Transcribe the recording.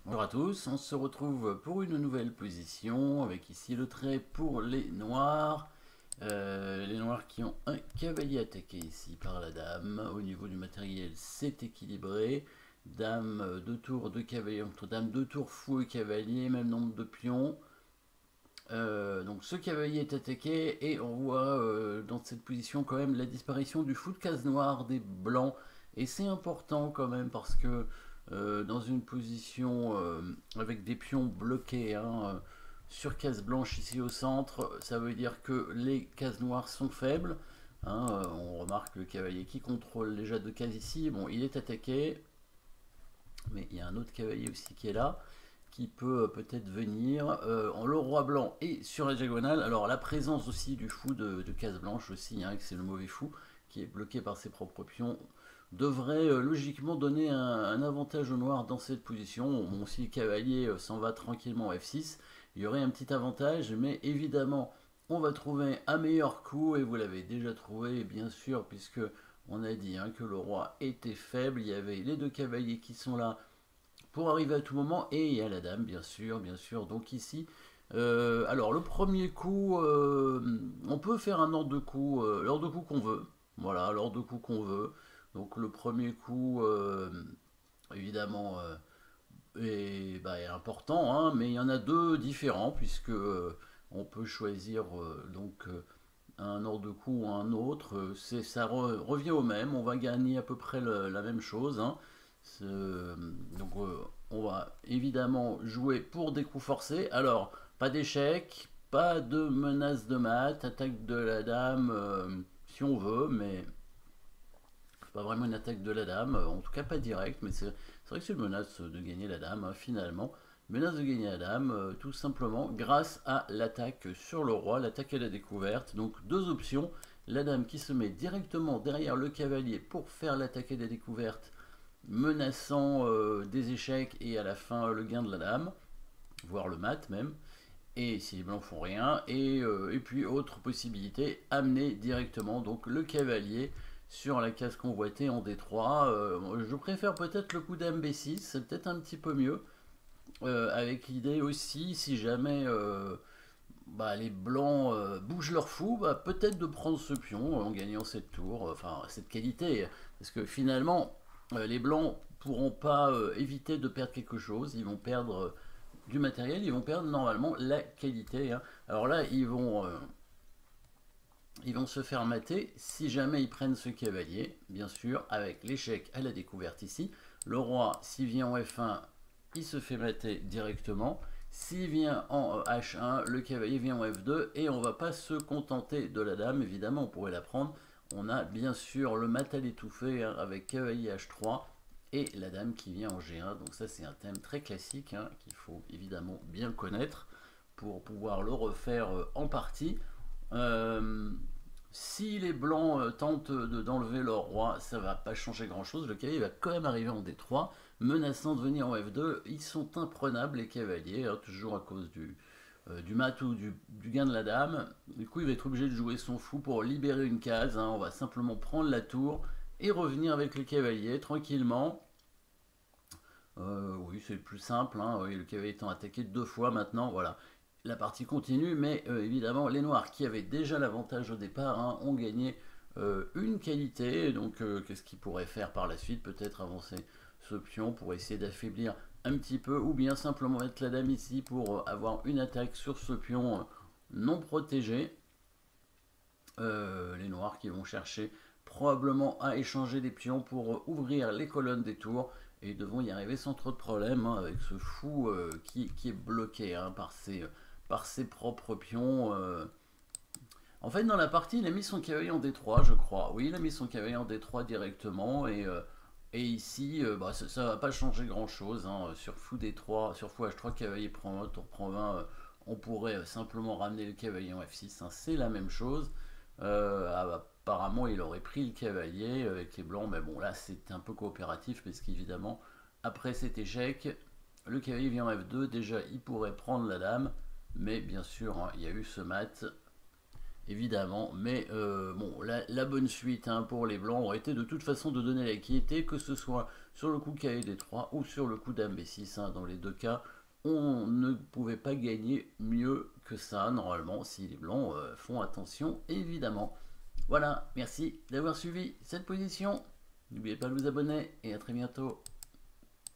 Bonjour à tous, on se retrouve pour une nouvelle position avec ici le trait pour les noirs. Les noirs qui ont un cavalier attaqué ici par la dame. Au niveau du matériel, c'est équilibré. Dame, deux tours, deux cavaliers entre dame, deux tours, fou et cavalier, même nombre de pions. Donc ce cavalier est attaqué et on voit dans cette position quand même la disparition du fou de case noire des blancs. Et c'est important quand même parce que dans une position avec des pions bloqués sur case blanche ici au centre, ça veut dire que les cases noires sont faibles. On remarque le cavalier qui contrôle les jets de cases ici. Bon, il est attaqué, mais il y a un autre cavalier aussi qui est là qui peut peut-être venir. Le roi blanc est sur la diagonale. Alors la présence aussi du fou de case blanche aussi, que c'est le mauvais fou qui est bloqué par ses propres pions, devrait logiquement donner un avantage au noir dans cette position. Bon, si le cavalier s'en va tranquillement F6, il y aurait un petit avantage, mais évidemment, on va trouver un meilleur coup, et vous l'avez déjà trouvé, bien sûr, puisque on a dit que le roi était faible. Il y avait les deux cavaliers qui sont là pour arriver à tout moment, et il y a la dame, bien sûr, bien sûr. Donc ici, alors le premier coup, on peut faire un ordre de coup, l'ordre de coup qu'on veut. Voilà, l'ordre de coup qu'on veut. Donc le premier coup, évidemment, est important, mais il y en a deux différents, puisque on peut choisir un ordre de coup ou un autre. Ça revient au même, on va gagner à peu près la même chose. Donc on va évidemment jouer pour des coups forcés. Alors, pas d'échec, pas de menace de mat, attaque de la dame si on veut, mais pas vraiment une attaque de la dame, en tout cas pas direct, mais c'est vrai que c'est une menace de gagner la dame, finalement. Menace de gagner la dame, tout simplement grâce à l'attaque sur le roi, l'attaque à la découverte. Donc deux options, la dame qui se met directement derrière le cavalier pour faire l'attaque à la découverte, menaçant des échecs et à la fin le gain de la dame, voire le mat même. Et si les blancs font rien, et puis autre possibilité, amener directement donc le cavalier sur la case convoitée en D3. Je préfère peut-être le coup dame B6, c'est peut-être un petit peu mieux, avec l'idée aussi, si jamais les blancs bougent leur fou, peut-être de prendre ce pion en gagnant cette tour, enfin cette qualité, parce que finalement, les blancs pourront pas éviter de perdre quelque chose, ils vont perdre du matériel, ils vont perdre normalement la qualité. Alors là, ils vont se faire mater si jamais ils prennent ce cavalier, bien sûr, avec l'échec à la découverte ici. Le roi, s'il vient en F1, il se fait mater directement. S'il vient en H1, le cavalier vient en F2, et on ne va pas se contenter de la dame, évidemment, on pourrait la prendre. On a bien sûr le mat à l'étouffer avec cavalier H3 et la dame qui vient en G1. Donc ça, c'est un thème très classique qu'il faut évidemment bien connaître pour pouvoir le refaire en partie. Euh, Si les blancs tentent d'enlever leur roi, ça va pas changer grand chose. Le cavalier va quand même arriver en D3, menaçant de venir en F2. Ils sont imprenables, les cavaliers, toujours à cause du mat ou du gain de la dame. Du coup, il va être obligé de jouer son fou pour libérer une case. On va simplement prendre la tour et revenir avec le cavalier tranquillement. Oui, c'est le plus simple. Oui, le cavalier étant attaqué deux fois maintenant, voilà. La partie continue, mais évidemment, les noirs qui avaient déjà l'avantage au départ ont gagné une qualité. Donc, qu'est-ce qu'ils pourraient faire par la suite? Peut-être avancer ce pion pour essayer d'affaiblir un petit peu, ou bien simplement mettre la dame ici pour avoir une attaque sur ce pion non protégé. Les noirs qui vont chercher probablement à échanger des pions pour ouvrir les colonnes des tours, et ils devront y arriver sans trop de problèmes avec ce fou qui est bloqué par ses propres pions. En fait, dans la partie, il a mis son cavalier en D3, je crois. Oui, il a mis son cavalier en D3 directement, et ici, ça ne va pas changer grand-chose. Sur fou D3, sur fou H3, cavalier prend 1, tour prend 20, on pourrait simplement ramener le cavalier en F6, c'est la même chose. Apparemment, il aurait pris le cavalier avec les blancs, mais bon, là, c'est un peu coopératif, parce qu'évidemment, après cet échec, le cavalier vient en F2, déjà, il pourrait prendre la dame, mais bien sûr, il y a eu ce mat, évidemment. Mais bon, la bonne suite hein, pour les blancs aurait été de toute façon de donner la quiété, que ce soit sur le coup KD3 ou sur le coup Dame B6. Hein. Dans les deux cas, on ne pouvait pas gagner mieux que ça, normalement, si les blancs font attention, évidemment. Voilà, merci d'avoir suivi cette position. N'oubliez pas de vous abonner et à très bientôt.